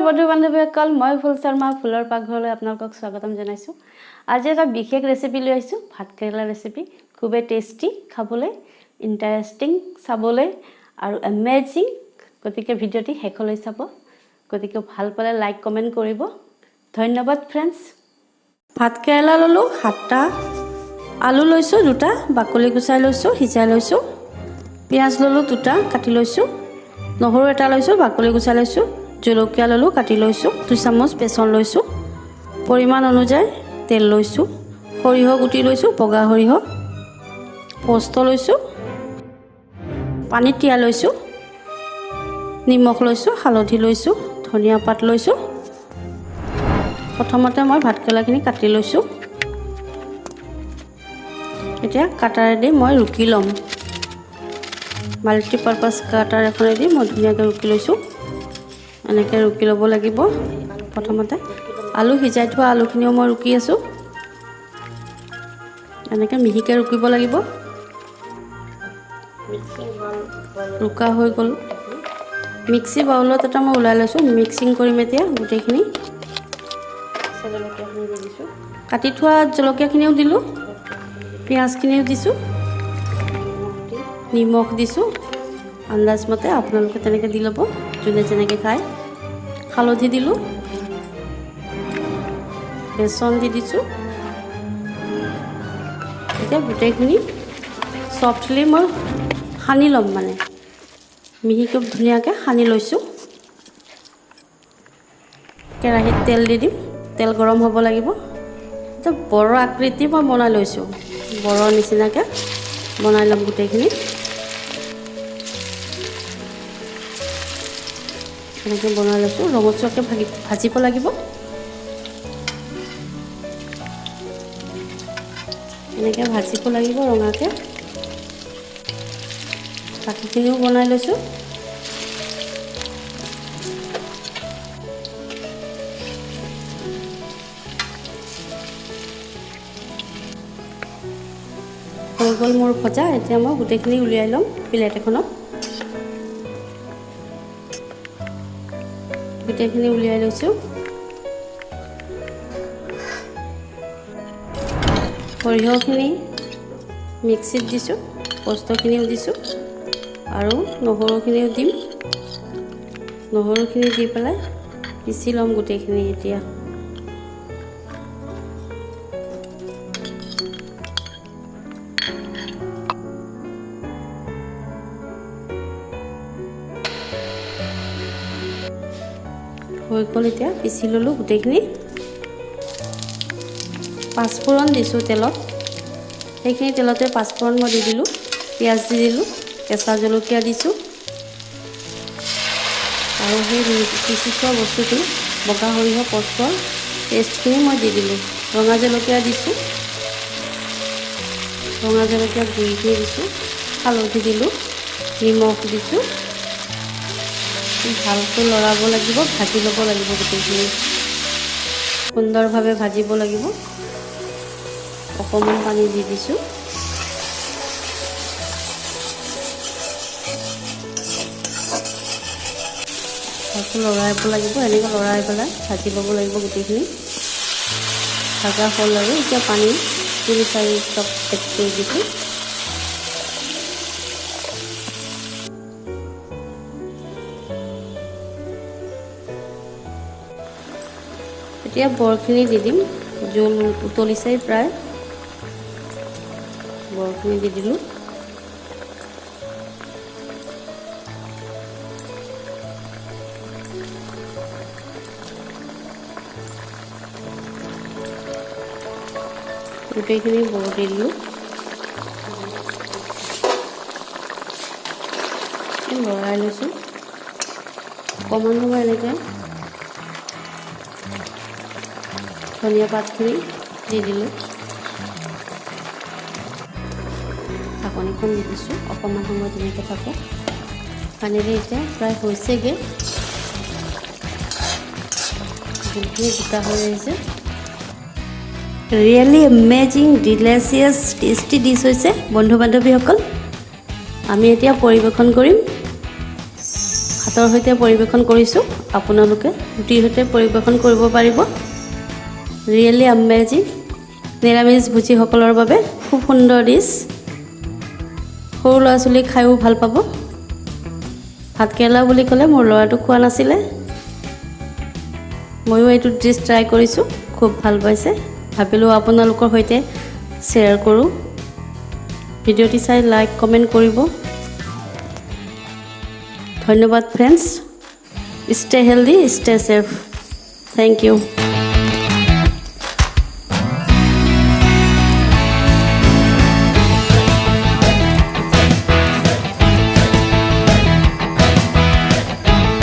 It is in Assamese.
বন্ধু বান্ধৱীসকল মই ফুল শৰ্মা ফুলৰ পাকঘৰলৈ আপোনালোকক স্বাগতম জনাইছোঁ। আজি এটা বিশেষ ৰেচিপি লৈ আহিছোঁ, ভাত কেৰেলা ৰেচিপি। খুবেই টেষ্টি, খাবলৈ ইণ্টাৰেষ্টিং, চাবলৈ আৰু এমেজিং। গতিকে ভিডিঅ'টি শেষলৈ চাব। গতিকে ভাল পালে লাইক কমেণ্ট কৰিব। ধন্যবাদ ফ্ৰেণ্ডছ। ভাত কেৰেলা ল'লোঁ 7টা, আলু লৈছোঁ 2টা, বাকলি গুচাই লৈছোঁ, সিজাই লৈছোঁ। পিঁয়াজ ল'লোঁ 2টা, কাটি লৈছোঁ। নহৰু এটা লৈছোঁ, বাকলি গুচাই লৈছোঁ। জলকীয়া ল'লোঁ, কাটি লৈছোঁ। 2 চামুচ বেচন লৈছোঁ। পৰিমাণ অনুযায়ী তেল লৈছোঁ। সৰিয়হ গুটি লৈছোঁ, বগা সৰিয়হ। পস্ত লৈছোঁ, পানীত তিয়াই লৈছোঁ। নিমখ লৈছোঁ, হালধি লৈছোঁ, ধনিয়া পাত লৈছোঁ। প্ৰথমতে মই ভাতকেৰেলাখিনি কাটি লৈছোঁ। এতিয়া কাটাৰেদি মই ৰুকি ল'ম। মাল্টিপাৰ্পাছ কাটাৰ এখনেদি মই ধুনীয়াকৈ ৰুকি লৈছোঁ। এনেকৈ ৰুকি ল'ব লাগিব। প্ৰথমতে আলু সিজাই থোৱা আলুখিনিও মই ৰুকি আছোঁ। এনেকৈ মিহিকৈ ৰুকিব লাগিব। ৰুকা হৈ গ'ল। মিক্সি বাউলত এটা মই ওলাই লৈছোঁ। মিক্সিং কৰিম এতিয়া গোটেইখিনি। কাটি থোৱা জলকীয়াখিনিও দিলোঁ, পিঁয়াজখিনিও দিছোঁ, নিমখ দিছোঁ আন্দাজমতে। আপোনালোকে তেনেকৈ দি ল'ব, যোনে যেনেকৈ খায়। হালধি দিলোঁ, বেচন দি দিছোঁ। এতিয়া গোটেইখিনি চফ্টলি মই সানি ল'ম, মানে মিহিকৈ ধুনীয়াকৈ সানি লৈছোঁ। কেৰাহীত তেল দি দিম। তেল গৰম হ'ব লাগিব। এতিয়া বৰ আকৃতি মই বনাই লৈছোঁ। বৰৰ নিচিনাকৈ বনাই ল'ম গোটেইখিনি। এনেকৈ বনাই লৈছোঁ। ৰঙচুৱাকৈ ভাজিব লাগিব। এনেকৈ ভাজিব লাগিব ৰঙাকৈ। বাকীখিনিও বনাই লৈছোঁ। হৈ গ'ল মোৰ ভজা। এতিয়া মই গোটেইখিনি উলিয়াই ল'ম প্লেট এখনত। গোটেইখিনি উলিয়াই লৈছোঁ। সৰিয়হখিনি মিক্সিত দিছোঁ, পস্তখিনিও দিছোঁ আৰু নহৰুখিনিও দিম। নহৰুখিনি দি পেলাই পিচি ল'ম গোটেইখিনি। এতিয়া হৈ গ'ল। এতিয়া পিচি ল'লোঁ গোটেইখিনি। পাঁচফোৰণ দিছোঁ তেলত। সেইখিনি তেলতে পাঁচফোৰণ মই দি দিলোঁ। পিঁয়াজ দি দিলোঁ, কেঁচা জলকীয়া দিছোঁ আৰু সেই পিচি থোৱা বস্তুখিনি বগা সৰিয়হ পস্তৰ পেষ্টখিনি মই দি দিলোঁ। ৰঙা জলকীয়া দিছোঁ, ৰঙা জলকীয়া গুড়িখিনি দিছোঁ, হালধি দিলোঁ, নিমখ দিছোঁ। ভালকৈ লৰাব লাগিব, ভাজি ল'ব লাগিব গোটেইখিনি। সুন্দৰভাৱে ভাজিব লাগিব। অকণমান পানী দি দিছোঁ। ভালকৈ লৰাব লাগিব। এনেকৈ লৰাই পেলাই ভাজি ল'ব লাগিব গোটেইখিনি। ভাজা হ'ল আৰু এতিয়া পানী 3-4 কাপ এড কৰি দিছোঁ। এতিয়া বৰখিনি দি দিম। জোল উতলিছেই প্ৰায়। বৰখিনি দি দিলোঁ। গোটেইখিনি বৰ দি দিলোঁ। লৰাই লৈছোঁ। অকণমান সময় এনেকৈ ধনিয়া পাতখিনি দি দিলোঁ। ঢাকনিখন দি দিছোঁ। অকণমান সময় তেনেকৈ থাকক। পানীৰে এতিয়া প্ৰায় হৈছেগৈ। জোলখিনি গোটা হৈ আহিছে। ৰিয়েলি এমেজিং, ডিলিচিয়াছ, টেষ্টি ডিছ হৈছে বন্ধু বান্ধৱীসকল। আমি এতিয়া পৰিৱেশন কৰিম। ভাত ভাতৰ সৈতে পৰিৱেশন কৰিছোঁ আপোনালোকে ৰুটিৰ সৈতে পৰিৱেশন কৰিব পাৰিব ৰিয়েলি আমেজিং নিৰামিষ ভোজীসকলৰ বাবে খুব সুন্দৰ ডিছ সৰু ল'ৰা ছোৱালী খায়ো ভাল পাব ভাতকেৰেলা বুলি ক'লে মোৰ ল'ৰাটো খোৱা নাছিলে ময়ো এইটো ডিছ ট্ৰাই কৰিছোঁ খুব ভাল পাইছে ভাবিলোঁ আপোনালোকৰ সৈতে শ্বেয়াৰ কৰোঁ ভিডিঅ'টি চাই লাইক কমেণ্ট কৰিব ধন্যবাদ friends stay healthy stay safe thank U